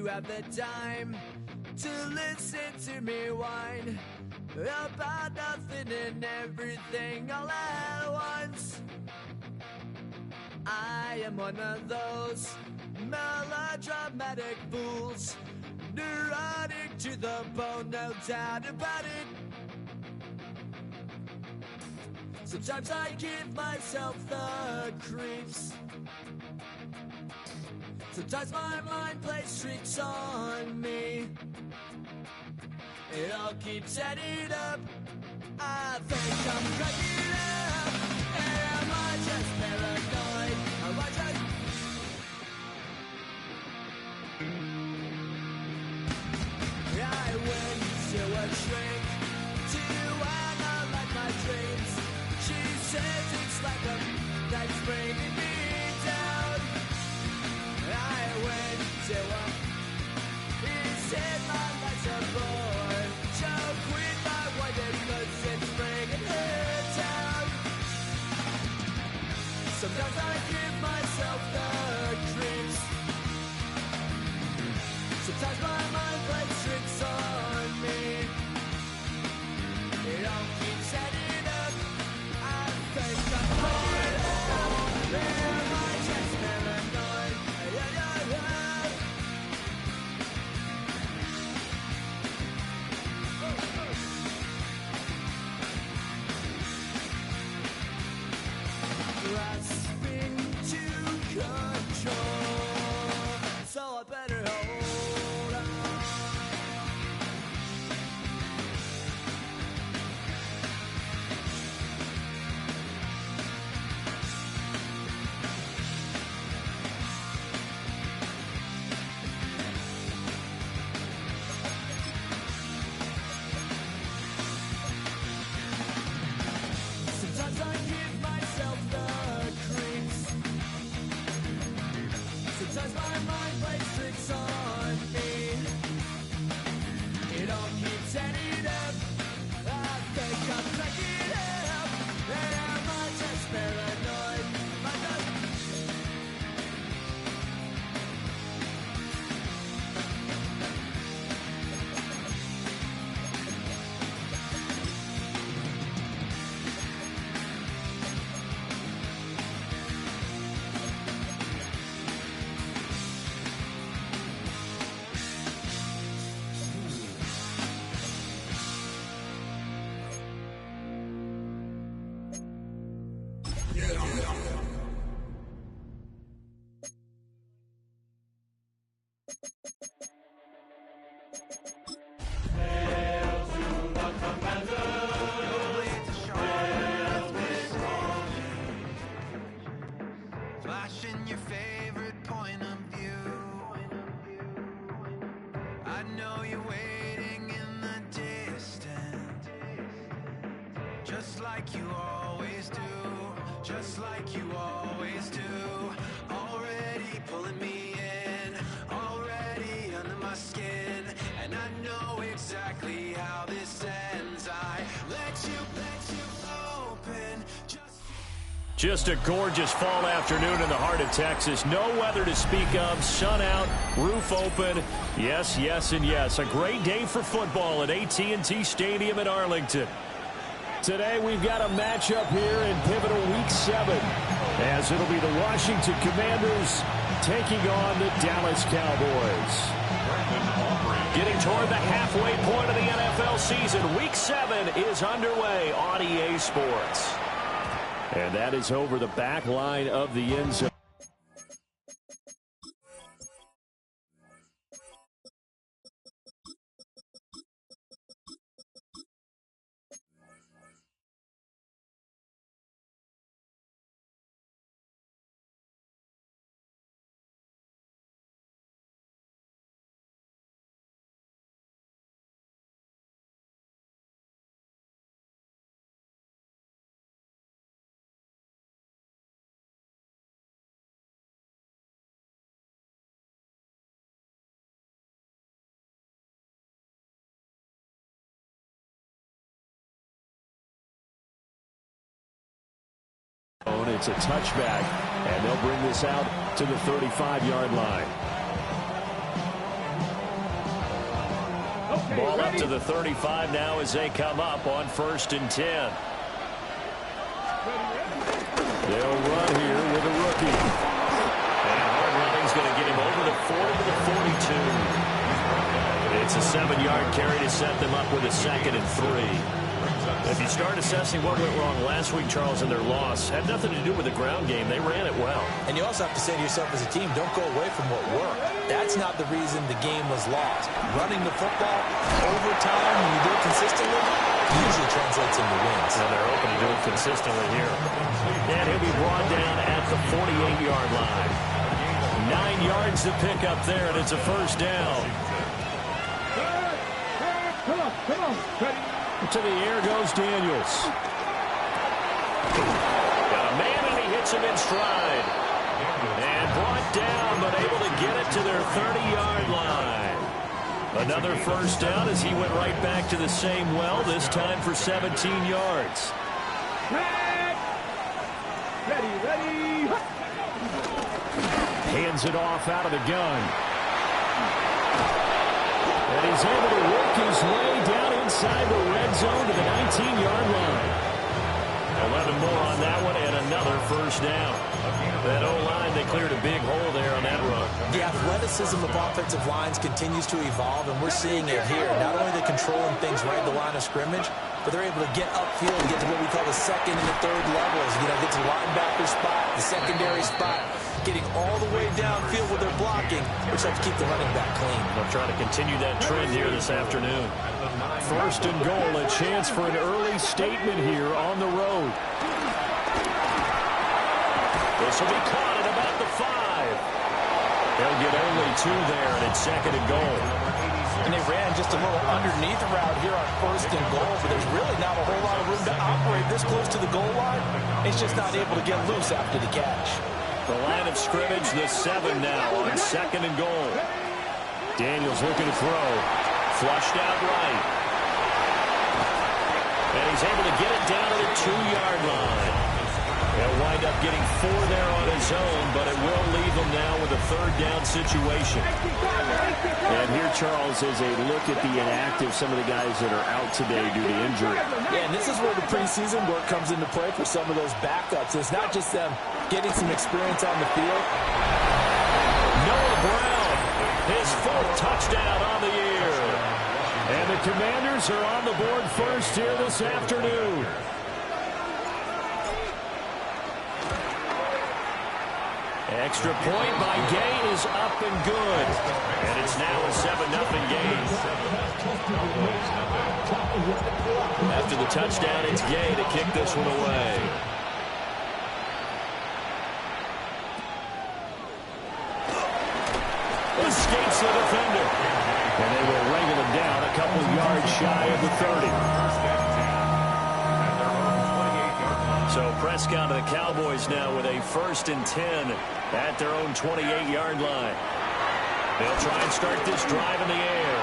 you have the time to listen to me whine about nothing and everything all at once. I am one of those melodramatic fools, neurotic to the bone, no doubt about it. Sometimes I give myself the creeps. Sometimes my mind plays tricks on me. It all keeps adding up. I think I'm cracking up. Am I just paranoid? Am I just... I went to a shrink to analyze my dreams. She says it's like a that's bringing me down. I went to a... He said my life's a bore. So quit my wife because it's bringing her down. Sometimes I give myself the creeps. Sometimes my mind plays tricks on me. It all keeps adding up. I think I'm falling out. Am I just paranoid? Yeah, yeah, yeah. Grasping to control, so I better hold on. Sometimes I give myself the creeps. Sometimes my mind plays tricks on me. It all keeps adding up. I think I'm cracking up. Am I just paranoid? Am I just... Flashing your favorite point of view. I know you're waiting in the distance, just like you always do, just like you always do. Already pulling me in, already under my skin, and I know exactly how this ends. I let you open. Just a gorgeous fall afternoon in the heart of Texas. No weather to speak of. Sun out, roof open. Yes, yes, and yes. A great day for football at AT&T Stadium in Arlington. Today we've got a matchup here in pivotal Week 7, as it'll be the Washington Commanders taking on the Dallas Cowboys. Getting toward the halfway point of the NFL season. Week 7 is underway on EA Sports. And that is over the back line of the end zone. It's a touchback, and they'll bring this out to the 35-yard line. Ball up to the 35 now as they come up on 1st and 10. They'll run here with a rookie. And hard running's going to get him over the 40 to the 42. It's a 7-yard carry to set them up with a 2nd and 3. If you start assessing what went wrong last week, Charles, in their loss, had nothing to do with the ground game. They ran it well. And you also have to say to yourself as a team, don't go away from what worked. That's not the reason the game was lost. Running the football over time, when you do it consistently, usually translates into wins. And they're open to do it consistently here. And he'll be brought down at the 48-yard line. 9 yards to pick up there, and it's a 1st down. Come on. To the air goes Daniels. Got a man, and he hits him in stride. And brought down, but able to get it to their 30-yard line. Another 1st down as he went right back to the same well, this time for 17 yards. Ready. Hands it off out of the gun. And he's able to work his way down inside the red zone to the 19-yard line. 11 more on that one, and another 1st down. That O-line, they cleared a big hole there on that run. The athleticism of offensive lines continues to evolve, and we're seeing it here. Not only are they controlling things right at the line of scrimmage, but they're able to get upfield and get to what we call the 2nd and the 3rd levels. Get to the linebacker spot, the secondary spot, getting all the way downfield with their blocking, which helps keep the running back clean. They'll try to continue that trend here this afternoon. 1st and goal, a chance for an early statement here on the road. This will be caught at about the 5. They'll get only 2 there, and it's 2nd and goal. And they ran just a little underneath route here on 1st and goal, but there's really not a whole lot of room to operate this close to the goal line. It's just not able to get loose after the catch. The line of scrimmage, the 7 now on 2nd and goal. Daniels looking to throw. Flushed out right. And he's able to get it down to the 2-yard line. He'll wind up getting 4 there on his own, but it will leave him now with a 3rd down situation. And here, Charles, is a look at the inactive, some of the guys that are out today due to injury. Yeah, and this is where the preseason work comes into play for some of those backups. It's not just them getting some experience on the field. Noah Brown, his 4th touchdown on the year. And the Commanders are on the board first here this afternoon. Extra point by Gay is up and good. And it's now a 7-0 game. After the touchdown, it's Gay to kick this one away. Escapes the defender. And they will wrangle him down a couple yards shy of the 30. So Prescott of the Cowboys now with a 1st and 10 at their own 28-yard line. They'll try and start this drive in the air.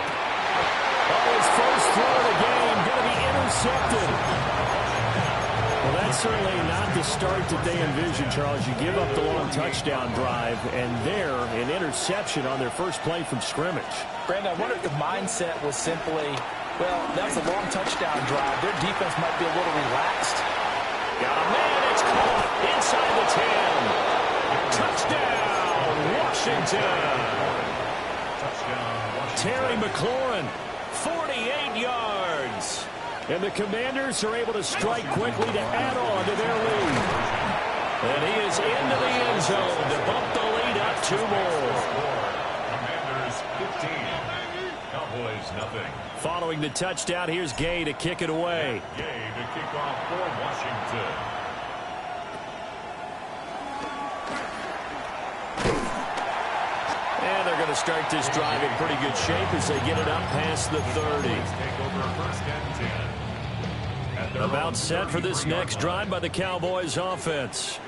Oh, his first throw of the game going to be intercepted. Well, that's certainly not the start that they envisioned, Charles. You give up the long touchdown drive, and there, an interception on their first play from scrimmage. Brandon, I wonder if the mindset was simply, well, that was a long touchdown drive. Their defense might be a little relaxed. Got a man, it's caught inside the 10. Touchdown, Washington. Terry McLaurin, 48 yards. And the Commanders are able to strike quickly to add on to their lead. And he is into the end zone to bump the lead up 2 more. Commanders 15, Cowboys nothing. Following the touchdown, here's Gay to kick it away. Gay to kick off for Washington. And they're going to start this drive in pretty good shape as they get it up past the 30. Take over 1st and 10. About set for this next drive by the Cowboys offense.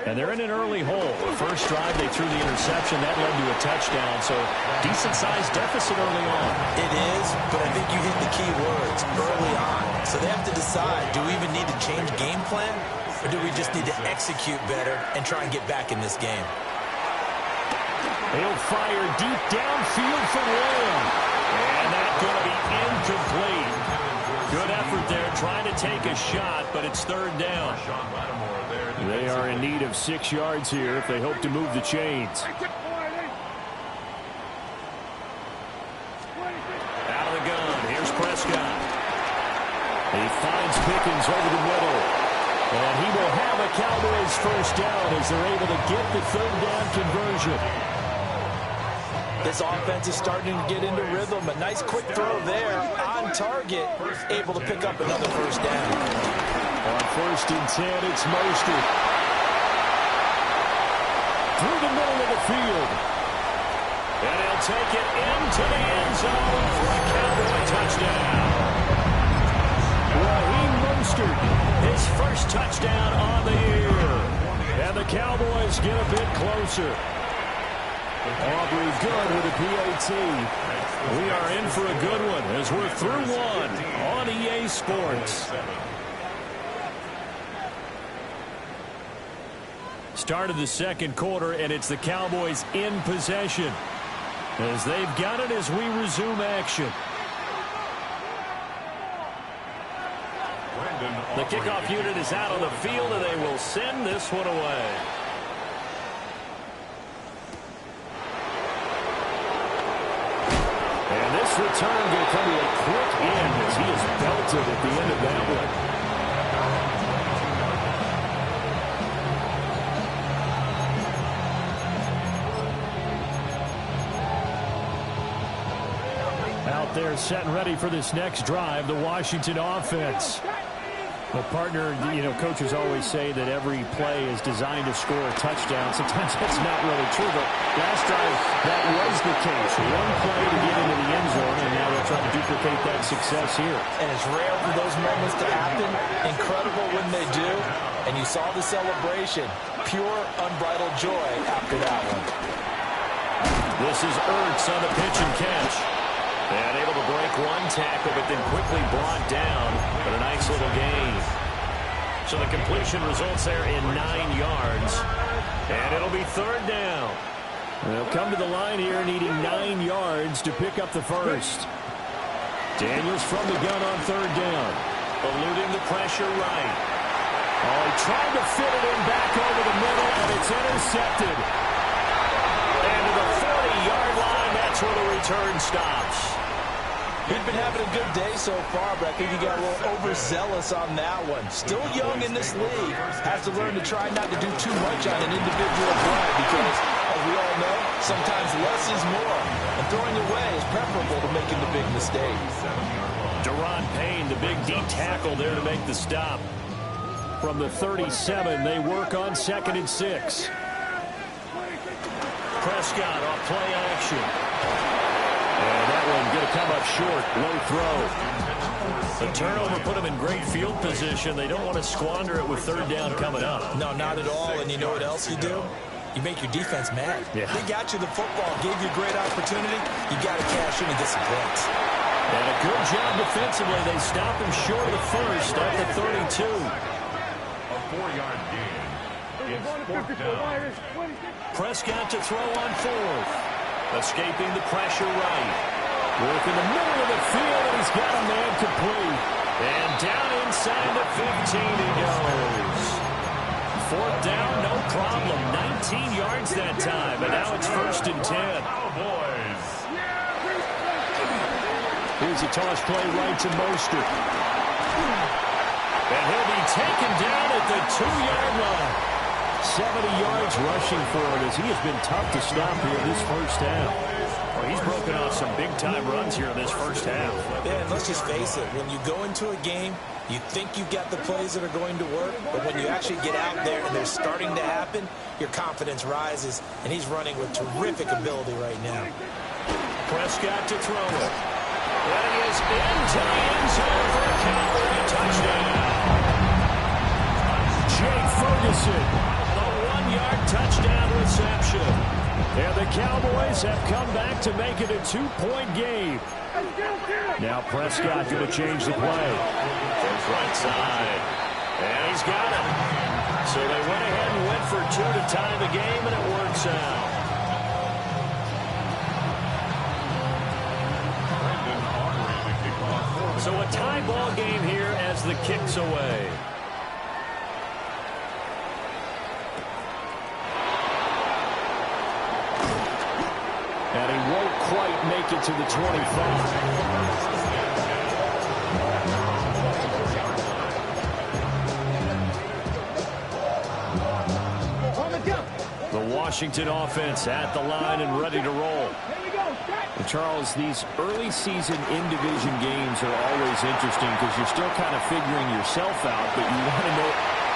And they're in an early hole. The first drive, they threw the interception. That led to a touchdown, so decent-sized deficit early on. It is, but I think you hit the key words, early on. So they have to decide, do we even need to change game plan, or do we just need to execute better and try and get back in this game? He'll fire deep downfield for Lamb. And that's going to shot, but it's third down. They are in need of 6 yards here if they hope to move the chains. Out of the gun, here's Prescott. He finds Pickens over the middle. And he will have a Cowboys first down as they're able to get the third down conversion. This offense is starting to get into rhythm. A nice quick throw there on target, able to pick up another first down. On 1st and 10, it's Mostert. Through the middle of the field. And he'll take it into the end zone for a Cowboy touchdown. Raheem Mostert, his first touchdown on the year. And the Cowboys get a bit closer. Aubrey good with a PAT. We are in for a good one as we're through one on EA Sports. Start of the second quarter, and it's the Cowboys in possession as they've got it as we resume action. The kickoff unit is out on the field, and they will send this one away. And this return will come to a quick end as he is belted at the end of that one. Out there set and ready for this next drive, the Washington offense. Well, partner, coaches always say that every play is designed to score a touchdown. Sometimes that's not really true, but last drive, that was the case. One play to get into the end zone, and now they're trying to duplicate that success here. And it's rare for those moments to happen. Incredible when they do. And you saw the celebration. Pure, unbridled joy after that one. This is Ertz on the pitch and catch. And able to break one tackle, but then quickly brought down. But a nice little gain. So the completion results there in 9 yards. And it'll be third down. They'll come to the line here needing 9 yards to pick up the first. Daniels from the gun on third down. Eluding the pressure right. Oh, he tried to fit it in back over the middle, and it's intercepted. And to the 40-yard line, that's where the return stops. He's been having a good day so far, but I think he got a little overzealous on that one. Still young in this league. Has to learn to try not to do too much on an individual play because, as we all know, sometimes less is more. And throwing away is preferable to making the big mistake. Deron Payne, the big D tackle there to make the stop. From the 37, they work on 2nd and 6. Prescott off play action. And that one going to come up short. Low throw. The turnover put them in great field position. They don't want to squander it with third down coming up. No, not at all. And you know what else you do? You make your defense mad. Yeah. They got you the football, gave you a great opportunity. You got to cash in and get some points. And a good job defensively. They stop him short of the first at the 32. A 4-yard gain. It's fourth down. Prescott to throw on 4th. Escaping the pressure right. Work in the middle of the field, and he's got a man complete. And down inside the 15 he goes. 4th down, no problem. 19 yards that time, and now it's 1st and 10. Cowboys. Here's a toss play right to Mostert. And he'll be taken down at the 2-yard line. 70 yards rushing for him as he has been tough to stop here this first half. Well, he's broken off some big-time runs here in this first half. Yeah, and let's just face it. When you go into a game, you think you've got the plays that are going to work, but when you actually get out there and they're starting to happen, your confidence rises, and he's running with terrific ability right now. Prescott to throw it. And he is into the end zone for a Cowboy touchdown. Jake Ferguson. 1-yard touchdown reception. And the Cowboys have come back to make it a 2-point game. Now Prescott going to change the play. Goes right side. And he's got it. So they went ahead and went for 2 to tie the game, and it works out. So a tie ball game here as the kick's away. And he won't quite make it to the 25. The Washington offense at the line and ready to roll. And Charles, these early season in-division games are always interesting because you're still kind of figuring yourself out, but you want to know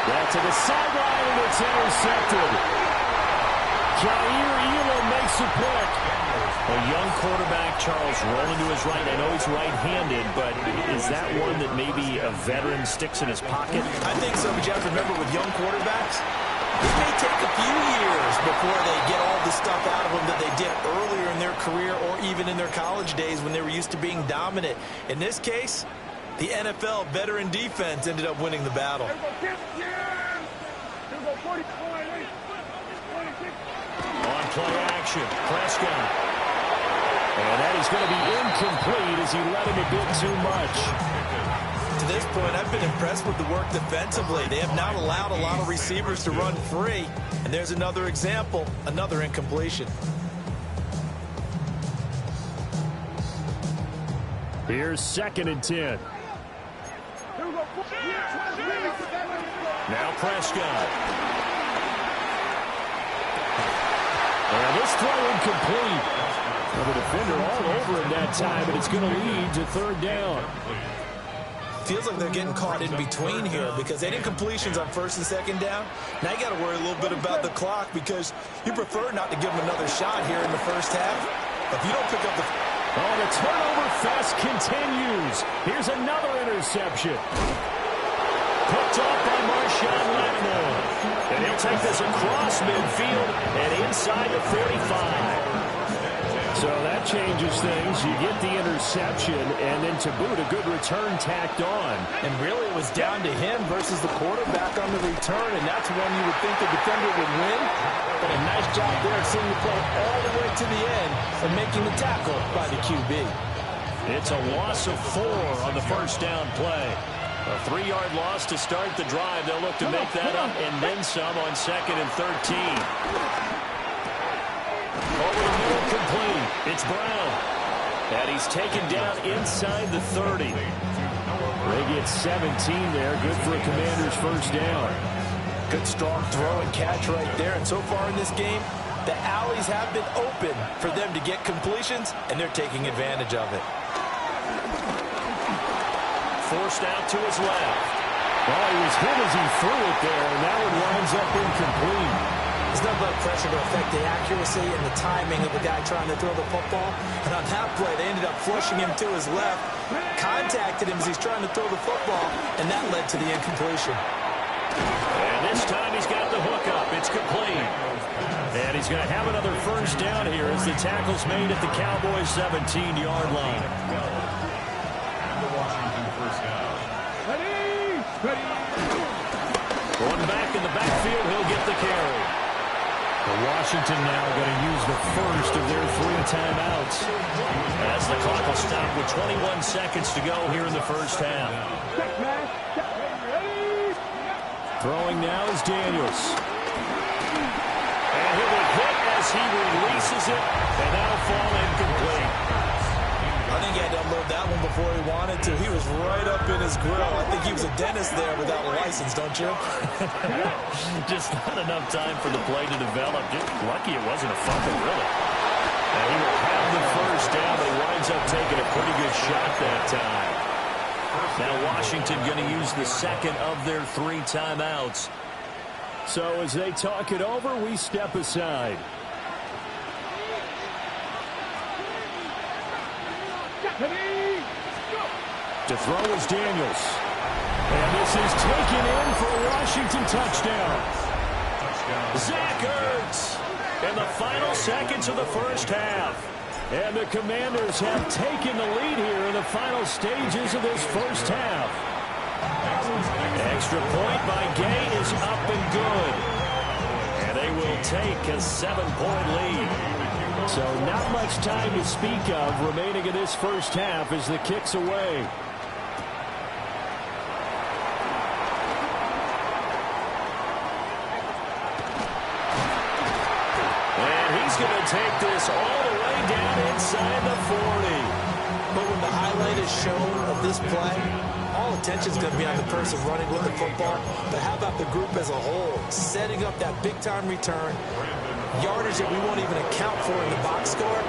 that to the sideline, and it's intercepted. Jair Elam makes the pick. A young quarterback, Charles, rolling to his right. I know he's right-handed, but is that one that maybe a veteran sticks in his pocket? I think so, but you have to remember with young quarterbacks, it may take a few years before they get all the stuff out of them that they did earlier in their career or even in their college days when they were used to being dominant. In this case, the NFL veteran defense ended up winning the battle. On play action, Prescott. And that is going to be incomplete as he let him a bit too much. To this point, I've been impressed with the work defensively. They have not allowed a lot of receivers to run free. And there's another example, another incompletion. Here's 2nd and 10. Now Prescott. And this throw incomplete. Well, the defender all over him that time, but it's going to lead to 3rd down. Feels like they're getting caught in between here because they did completions on 1st and 2nd down. Now you got to worry a little bit about the clock because you prefer not to give them another shot here in the first half. But if you don't pick up the... Oh, the turnover fest continues. Here's another interception. Picked up by Marshawn Lattimore. And he'll take this across midfield and inside the 35. So that changes things. You get the interception, and then to boot, a good return tacked on. And really, it was down to him versus the quarterback on the return, and that's one you would think the defender would win. But a nice job there of seeing the play all the way to the end and making the tackle by the QB. It's a loss of 4 on the first down play. A 3-yard loss to start the drive. They'll look to make that up and then some on 2nd and 13. Over the middle, complete. It's Brown. And he's taken down inside the 30. They get 17 there. Good for a Commander's first down. Good strong throw and catch right there. And so far in this game, the alleys have been open for them to get completions, and they're taking advantage of it. Forced out to his left. Well, he was hit as he threw it there, and that one winds up incomplete. There's no blood pressure to affect the accuracy and the timing of the guy trying to throw the football. And on that play, they ended up flushing him to his left, contacted him as he's trying to throw the football, and that led to the incompletion. And this time he's got the hook up. It's complete. And he's going to have another first down here as the tackle's made at the Cowboys' 17-yard line. Going back in the backfield, he'll get the carry. Washington now going to use the first of their 3 timeouts as the clock will stop with 21 seconds to go here in the first half. Throwing now is Daniels. And he'll be hit as he releases it, and that'll fall incomplete. I think he had to unload that one before he wanted to. He was right up in his grill. I think he was a dentist there without a license, don't you? Just not enough time for the play to develop. Just lucky it wasn't a fumble, really. And he will have the first down, but he winds up taking a pretty good shot that time. Now Washington going to use the second of their 3 timeouts. So as they talk it over, we step aside. To throw is Daniels. And this is taken in for a Washington touchdown. Zach Ertz in the final seconds of the first half. And the Commanders have taken the lead here in the final stages of this first half. Extra point by Gay is up and good. And they will take a 7-point lead. So not much time to speak of remaining in this first half as the kick's away. this all the way down inside the 40. But when the highlight is shown of this play, all attention is going to be on the person running with the football. But how about the group as a whole, setting up that big-time return, yardage that we won't even account for in the box score,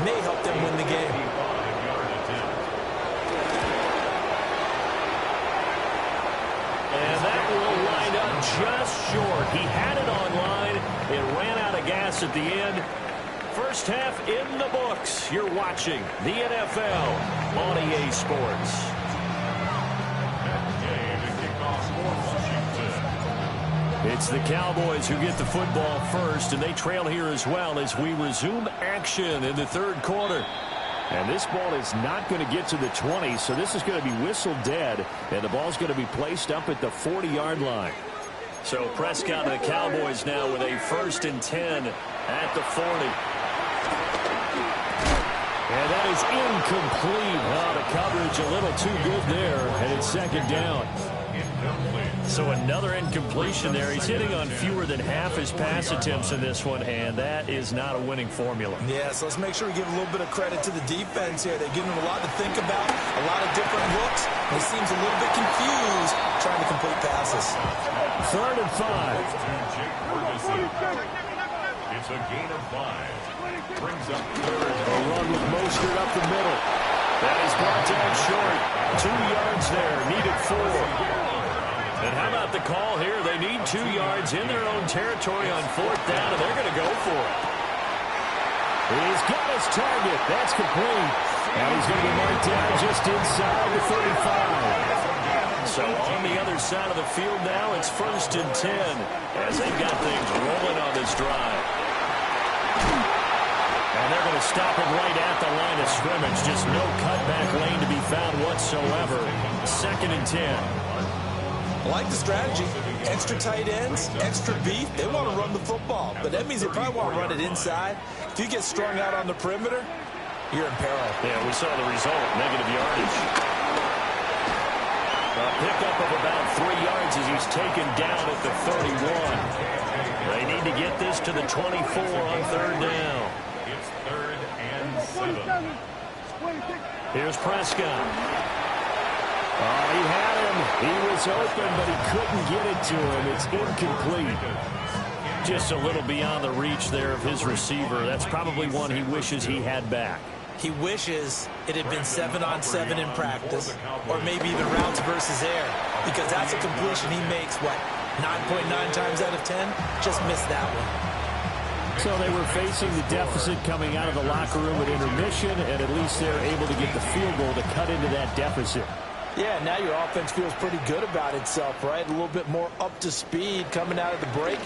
may help them win the game. And that will line up just short. He had it on line. It ran out of gas at the end. First half in the books. You're watching the NFL on EA Sports. It's the Cowboys who get the football first, and they trail here as well as we resume action in the third quarter. And this ball is not going to get to the 20, so this is going to be whistled dead, and the ball's going to be placed up at the 40-yard line. So Prescott and the Cowboys now with a 1st and 10 at the 40. And that is incomplete. Oh, the coverage a little too good there, and it's 2nd down. So another incompletion there. He's hitting on fewer than half his pass attempts in this one, and that is not a winning formula. Yeah, so let's make sure we give a little bit of credit to the defense here. They've given him a lot to think about, a lot of different looks. He seems a little bit confused trying to complete passes. 3rd and 5. It's a gain of 5. Brings up 3rd. A run with Mostert up the middle. That is brought down short. 2 yards there. Needed 4. And how about the call here? They need 2 yards in their own territory on 4th down, and they're going to go for it. He's got his target. That's complete. And he's going to be marked down just inside the 35. So on the other side of the field now, it's 1st and 10 as they've got things rolling on this drive. And they're going to stop it right at the line of scrimmage. Just no cutback lane to be found whatsoever. 2nd and 10. I like the strategy. Extra tight ends, extra beef. They want to run the football, but that means they probably want to run it inside. If you get strung out on the perimeter, you're in peril. Yeah, we saw the result, negative yardage. A pickup of about 3 yards as he's taken down at the 31. They need to get this to the 24 on 3rd down. It's 3rd and 7. Here's Prescott. Oh, he had him. He was open, but he couldn't get it to him. It's incomplete. Just a little beyond the reach there of his receiver. That's probably one he wishes he had back. He wishes it had been 7-on-7 in practice, or maybe even routes versus air, because that's a completion he makes, what, 9.9 times out of 10? Just missed that one. So they were facing the deficit coming out of the locker room at intermission, and at least they're able to get the field goal to cut into that deficit. Yeah, now your offense feels pretty good about itself, right? A little bit more up to speed coming out of the break.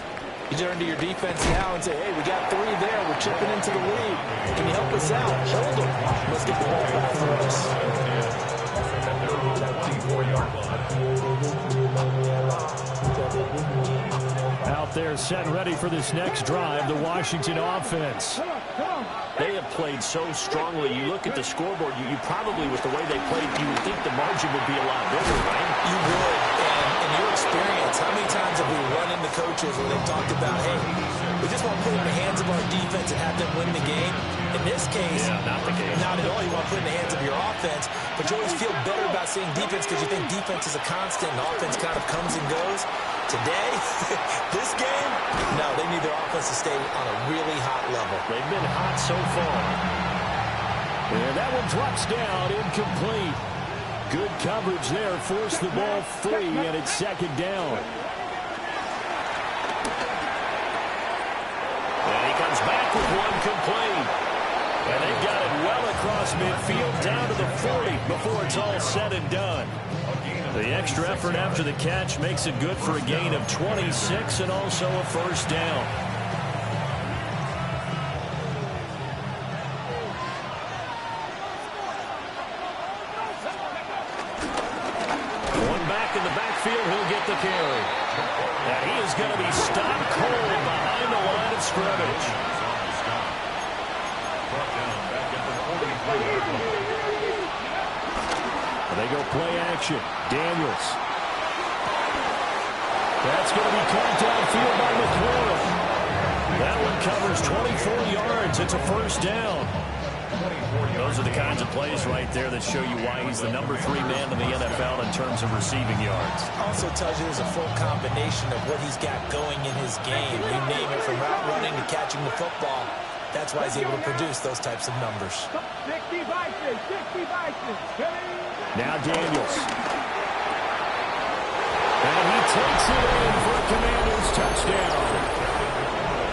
You turn to your defense now and say, hey, we got 3 there. We're chipping into the lead. Can you help us out? Hold them. Let's get the ball back for us. Out there set and ready for this next drive, the Washington offense. They have played so strongly. You look at the scoreboard, you probably, with the way they played, you would think the margin would be a lot bigger, right? You would. And in your experience, how many times have we run into coaches where they've talked about, hey, we just want to put it in the hands of our defense and have them win the game? In this case, not the case. Not at all. You want to put it in the hands of your offense, but you always feel better about saying defense because you think defense is a constant and offense kind of comes and goes. Today, this game, no, they need their offense to stay on a really hot level. They've been hot so far. And that one drops down, incomplete. Good coverage there, forced the ball free, and it's 2nd down. And he comes back with one complete. And they've got it well across midfield, down to the 40 before it's all said and done. The extra effort after the catch makes it good for a gain of 26 and also a 1st down. One back in the backfield, he'll get the carry. And he is going to be stopped cold behind the line of scrimmage. They go play action. Daniels. That's going to be caught downfield by McLaurin. That one covers 24 yards. It's a first down. Those are the kinds of plays right there that show you why he's the number 3 man in the NFL in terms of receiving yards. Also tells you there's a full combination of what he's got going in his game. You name it, from route running to catching the football. That's why he's able to produce those types of numbers. Now Daniels. And he takes it in for a Commanders touchdown.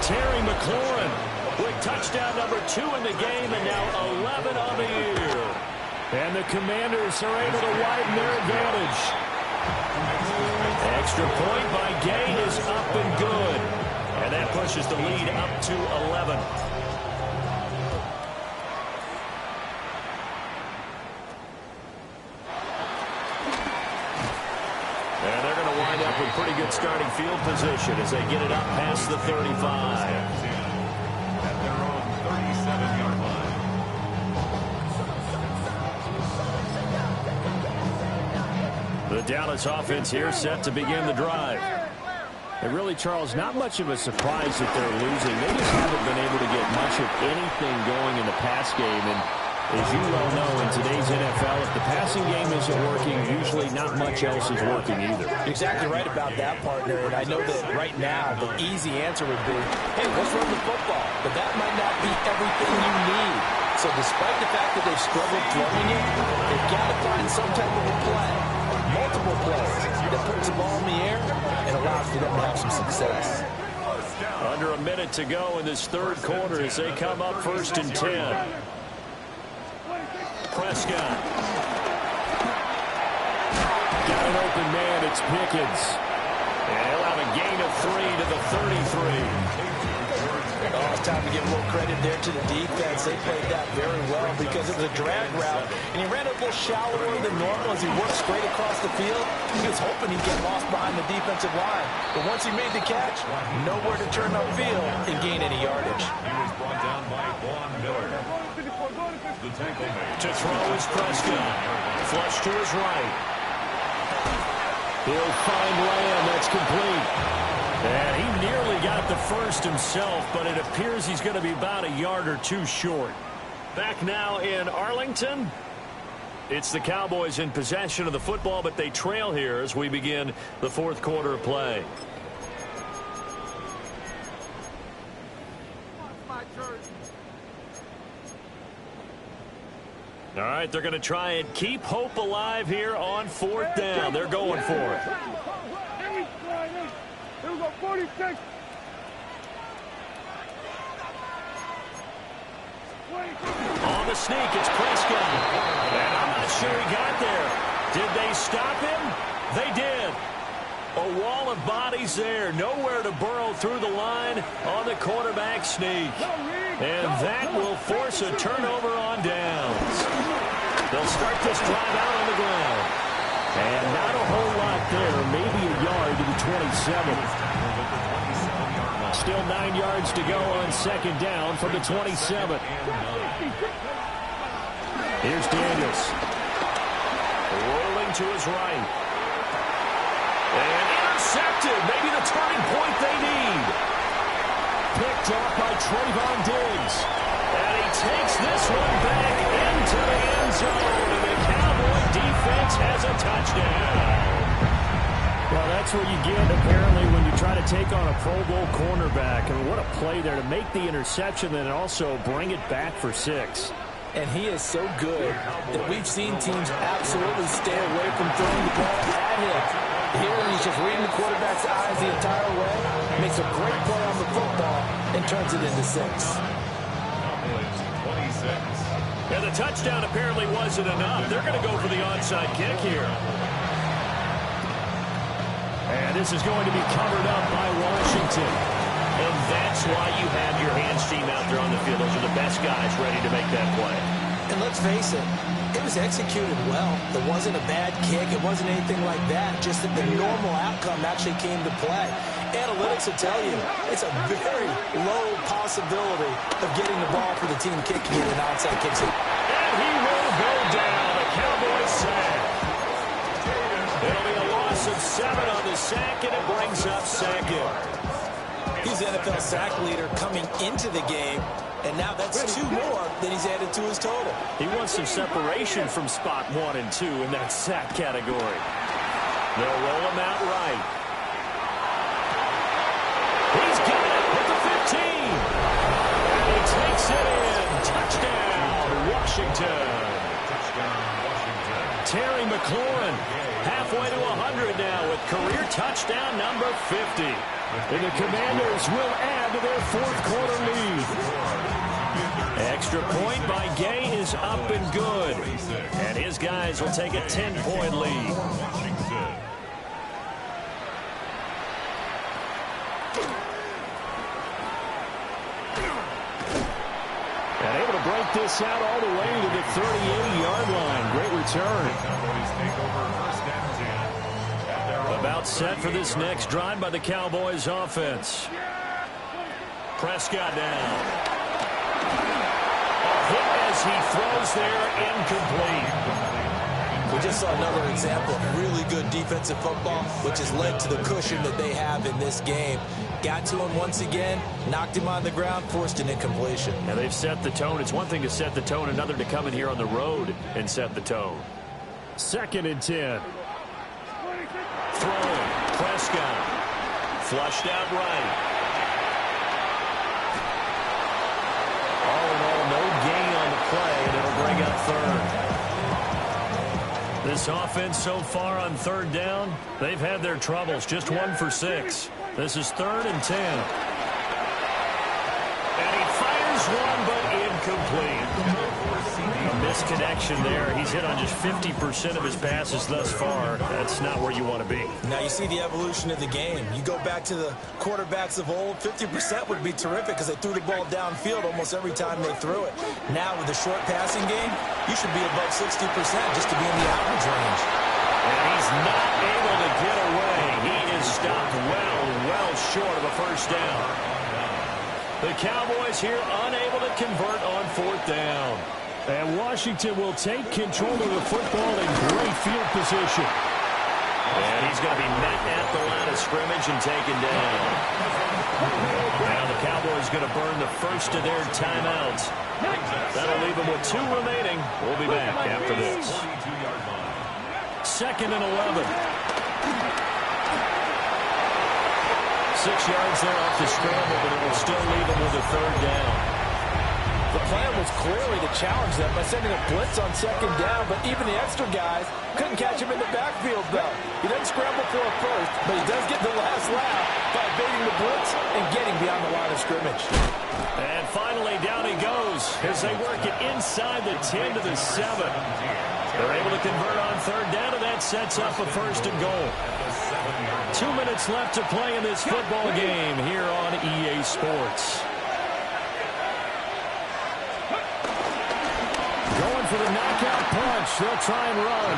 Terry McLaurin with touchdown number 2 in the game, and now 11 on the year. And the Commanders are able to widen their advantage. Extra point by Gay is up and good. And that pushes the lead up to 11. And they're going to wind up with pretty good starting field position as they get it up past the 35. The Dallas offense here set to begin the drive. And really, Charles, not much of a surprise that they're losing. They just haven't been able to get much of anything going in the pass game. And as you well know, in today's NFL, if the passing game isn't working, usually not much else is working either. You're exactly right about that, partner. And I know that right now the easy answer would be, hey, let's run the football. But that might not be everything you need. So despite the fact that they've struggled throwing it, they've got to find some type of a play. Multiple plays that puts the ball in the air and allows for them to have some success. Under a minute to go in this third quarter as they come up 1st and 10. Prescott. Got an open man. It's Pickens. And he'll have a gain of 3 to the 33. Oh, it's time to give a little credit there to the defense. They played that very well because it was a drag route, and he ran a little shallower than normal as he worked straight across the field. He was hoping he'd get lost behind the defensive line, but once he made the catch, nowhere to turn upfield and gain any yardage. He was brought down by Von Miller. The tackle man. To throw is Prescott. Flush to his right. He'll find Lamb. That's complete. And he nearly got the first himself, but it appears he's going to be about a yard or 2 short. Back now in Arlington. It's the Cowboys in possession of the football, but they trail here as we begin the 4th quarter of play. All right, they're going to try and keep hope alive here on 4th down. They're going for it. Here we go, 46. On the sneak, it's Prescott. And I'm not sure he got there. Did they stop him? They did. A wall of bodies there. Nowhere to burrow through the line on the quarterback sneak. And that will force a turnover on downs. They'll start this drive out on the ground. And not a whole lot there. Maybe a yard to the 27. Still 9 yards to go on 2nd down from the 27. Here's Daniels. Rolling to his right. And intercepted. Maybe the turning point they need. Picked off by Trayvon Diggs. And he takes this one back into the end zone. And the Cowboy defense has a touchdown. Well, that's what you get, apparently, when you try to take on a Pro Bowl cornerback. I mean, what a play there to make the interception and also bring it back for 6. And he is so good that we've seen teams absolutely stay away from throwing the ball at him. Here, he's just reading the quarterback's eyes the entire way, makes a great play on the football, and turns it into 6. 26. And the touchdown apparently wasn't enough. They're going to go for the onside kick here. And this is going to be covered up by Washington. And that's why you have your hands team out there on the field. Those are the best guys ready to make that play. And let's face it, it was executed well. It wasn't a bad kick. It wasn't anything like that. Just that the normal outcome actually came to play. Analytics will tell you it's a very low possibility of getting the ball for the team kicking it and onside kicks it. And he will go down. The Cowboys sack. It'll be a loss of 7 on the sack, and it brings up 2nd. He's the NFL sack leader coming into the game, and now that's 2 more than he's added to his total. He wants some separation from spot 1 and 2 in that sack category. They'll roll him out right. He's got it with the 15. And he takes it in. Touchdown, Washington. Terry McLaurin halfway to 100 now with career touchdown number 50. And the Commanders will add to their 4th quarter lead. Extra point by Gay is up and good. And his guys will take a 10-point lead. And able to break this out all the way to the 38-yard line. Great return. About set for this next drive by the Cowboys offense. Prescott down. A hit as he throws there, incomplete. We just saw another example of really good defensive football, which has led to the cushion that they have in this game. Got to him once again, knocked him on the ground, forced an incompletion. Now they've set the tone. It's one thing to set the tone, another to come in here on the road and set the tone. 2nd and 10. Throwing, Prescott. Flushed out right. All in all, no gain on the play, and it'll bring up 3rd. This offense so far on 3rd down, they've had their troubles. Just 1 for 6. This is 3rd and 10. And he fires one, but incomplete. A misconnection there. He's hit on just 50% of his passes thus far. That's not where you want to be. Now you see the evolution of the game. You go back to the quarterbacks of old, 50% would be terrific because they threw the ball downfield almost every time they threw it. Now with the short passing game, you should be above 60% just to be in the average range. And he's not able to get away. He is stopped well short of a 1st down. The Cowboys here unable to convert on 4th down. And Washington will take control of the football in great field position. And he's going to be met at the line of scrimmage and taken down. Now the Cowboys going to burn the first of their timeouts. That'll leave them with 2 remaining. We'll be back after this. 2nd and 11. 6 yards there off the scramble, but it will still leave them with a 3rd down. The plan was clearly to challenge them by sending a blitz on 2nd down, but even the extra guys couldn't catch him in the backfield, though. He doesn't scramble for a first, but he does get the last laugh by evading the blitz and getting beyond the line of scrimmage. And finally, down he goes as they work it inside the 10 to the 7. They're able to convert on 3rd down, and that sets up a 1st and goal. 2 minutes left to play in this football game here on EA Sports. Going for the knockout punch. They'll try and run.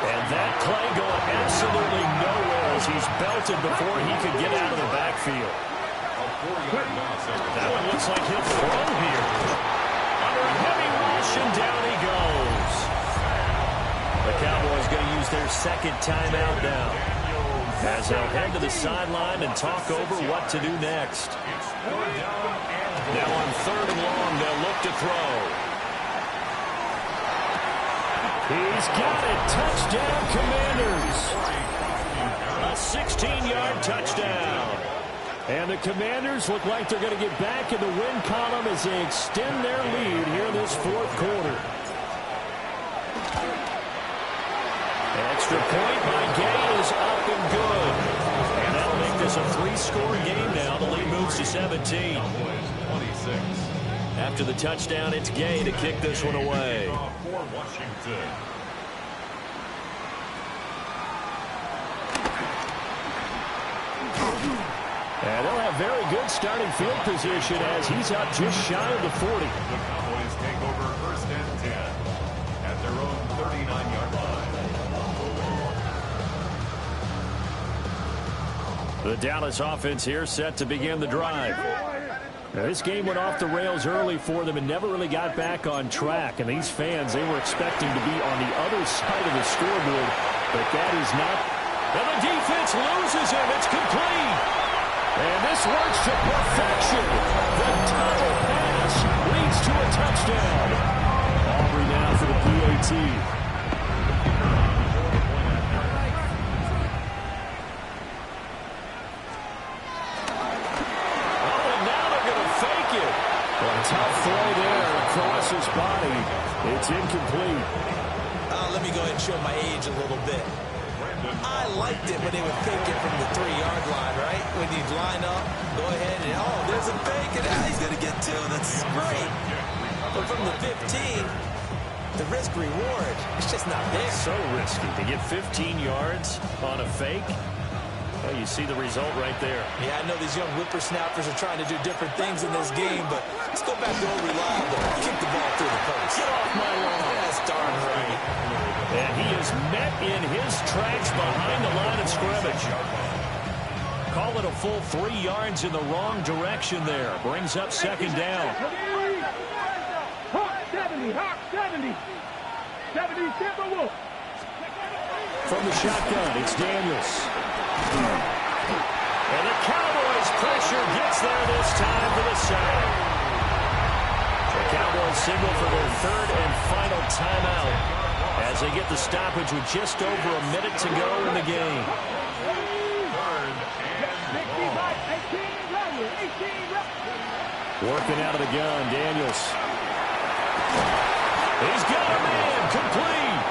And that play going absolutely nowhere as he's belted before he could get out of the backfield. That one looks like he'll throw here. Under a heavy rush, and down he goes. The Cowboys going to use their 2nd timeout now, as they'll head to the sideline and talk over what to do next. Now on 3rd and long, they'll look to throw. He's got it. Touchdown, Commanders. A 16-yard touchdown. And the Commanders look like they're going to get back in the win column as they extend their lead here in this 4th quarter. Extra point by Gay is up and good. And that'll make this a 3-score game now. The lead moves to 17. After the touchdown, it's Gay to kick this one away. And they'll have very good starting field position as he's up just shy of the 40. The Cowboys take over 1st and 10 at their own 39-yard line. The Dallas offense here set to begin the drive. Now, this game went off the rails early for them and never really got back on track. And these fans, they were expecting to be on the other side of the scoreboard, but that is not. And the defense loses him. It's complete. And this works to perfection. The tunnel pass leads to a touchdown. Aubrey now for the PAT. Oh, and now they're going to fake it. A tough throw there across his body. It's incomplete. Let me go ahead and show my age a little bit. I liked it when they would fake it from the 3-yard line, right? When you'd line up, go ahead and, oh, there's a fake, and now he's going to get 2. That's great. But from the 15, the risk-reward, it's just not there. So risky to get 15 yards on a fake. Well, you see the result right there. Yeah, I know these young whippersnappers are trying to do different things in this game, but let's go back to old reliable. Kick the ball through the post. Get off my lawn. That's darn right. And he is met in his tracks behind the line of scrimmage. Call it a full 3 yards in the wrong direction there. Brings up second down. 70. 70, Timberwolves. From the shotgun, it's Daniels. And the Cowboys' pressure gets there this time for the sack. The Cowboys signal for their third and final timeout as they get the stoppage with just over a minute to go in the game. Working out of the gun, Daniels. He's got a man, complete.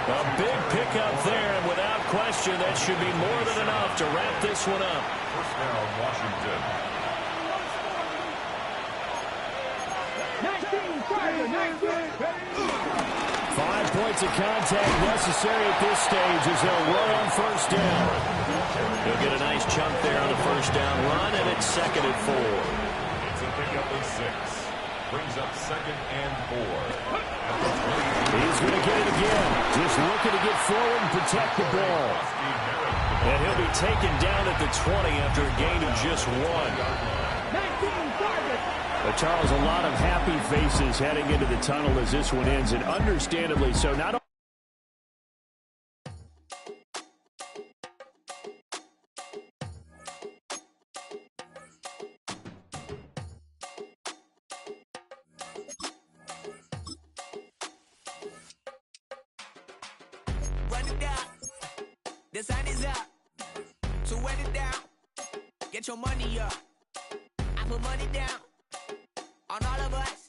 A big pickup there, and without question, that should be more than enough to wrap this one up. First down, Washington. 5 points of contact necessary at this stage as they'll run on first down. He'll get a nice chunk there on the first down run, and it's second and 4. It's a pickup of 6. Brings up second and 4. He's going to get it again. Just looking to get forward and protect the ball. And he'll be taken down at the 20 after a gain of just 1. But Charles, a lot of happy faces heading into the tunnel as this one ends, and understandably so. Not only Run it down. The sign is up. So run it down. Get your money up. I put money down on all of us.